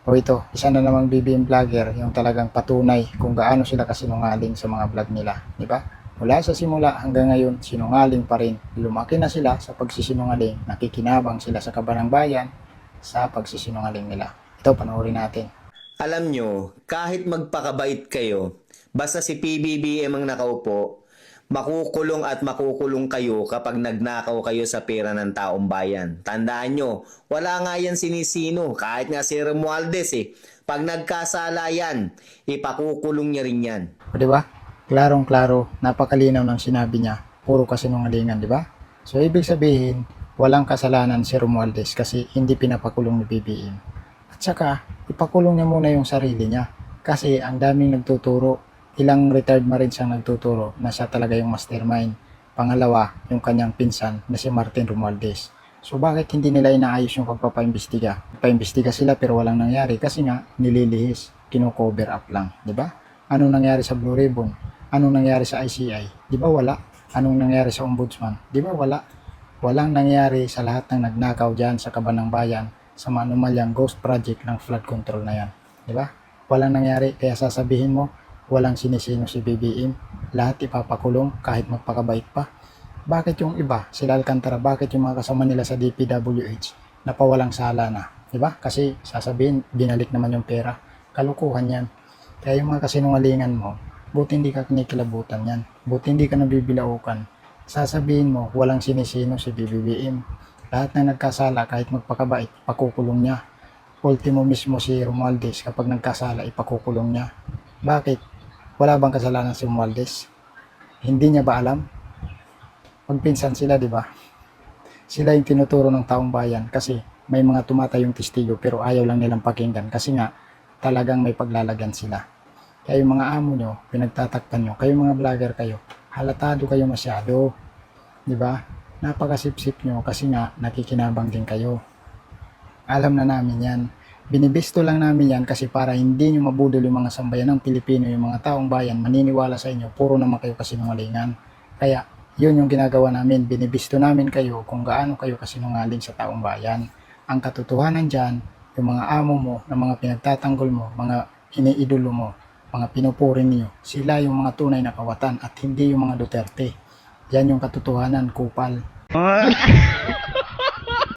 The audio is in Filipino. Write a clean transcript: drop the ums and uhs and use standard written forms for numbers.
O ito, isa na namang BBM vlogger yung talagang patunay kung gaano sila kasinungaling sa mga vlog nila, di ba? Mula sa simula hanggang ngayon, sinungaling pa rin. Lumaki na sila sa pagsisinungaling, nakikinabang sila sa kaban ng bayan sa pagsisinungaling nila. Ito, panoorin natin. Alam nyo, kahit magpakabait kayo, basta si PBBM ang nakaupo, makukulong at makukulong kayo kapag nagnakaw kayo sa pera ng taong bayan. Tandaan nyo, wala nga yan sinisino, kahit nga si Romualdez eh. Pag nagkasala yan, ipakukulong niya rin yan. O di ba? Klarong-klaro, napakalinaw ng sinabi niya. Puro kasinungalingan, di ba? So ibig sabihin, walang kasalanan si Romualdez kasi hindi pinapakulong ni BBM. At saka, ipakulong niya muna yung sarili niya. Kasi ang daming nagtuturo, ilang retired marines ang nagtuturo na siya talaga yung mastermind. Pangalawa, yung kanyang pinsan na si Martin Romualdez. So bakit hindi nila inaayos yung pagpapaimbestiga? Paimbestiga sila pero walang nangyari kasi nga nililihis, kino-cover up lang, di ba? Anong nangyari sa Blue Ribbon? Anong nangyari sa ICI? Di ba wala? Anong nangyari sa Ombudsman? Di ba wala? Walang nangyari sa lahat ng nagnakaw dyan sa kaban ng bayan sa manumalyang ghost project ng flood control na yan. Di ba? Walang nangyari kaya sasabihin mo walang sinisino si BBM, lahat ipapakulong kahit magpakabait pa. Bakit yung iba, sila Alcantara, bakit yung mga kasama nila sa DPWH napawalang sala na? Diba? Kasi sasabihin, binalik naman yung pera. Kalukuhan yan. Kaya yung mga kasinungalingan mo, buti hindi ka kinikilabutan yan. Buti hindi ka nabibilaukan. Sasabihin mo, walang sinisino si BBM. Lahat na nagkasala, kahit magpakabait, pakukulong niya. Ultimo mismo si Romualdez, kapag nagkasala, ipakukulong niya. Bakit? Wala bang kasalanan si Romualdez? Hindi niya ba alam? Magpinsan sila, di ba? Sila yung tinuturo ng taong bayan kasi may mga tumatayong testigo pero ayaw lang nilang pakinggan kasi nga talagang may paglalagyan sila. Kaya yung mga amo nyo, pinagtatakpan nyo, kayo mga vlogger kayo, halatado kayo masyado. Di ba? Napakasipsip nyo kasi nga nakikinabang din kayo. Alam na namin yan. Binibisto lang namin yan kasi para hindi nyo mabudol yung mga sambayan ng Pilipino, yung mga taong bayan, maniniwala sa inyo, puro naman kayo kasinungalingan. Kaya, yun yung ginagawa namin, binibisto namin kayo kung gaano kayo kasinungaling sa taong bayan. Ang katotohanan dyan, yung mga amo mo, na mga pinagtatanggol mo, mga iniidolo mo, mga pinupuri niyo, sila yung mga tunay na kawatan at hindi yung mga Duterte. Yan yung katotohanan, kupal.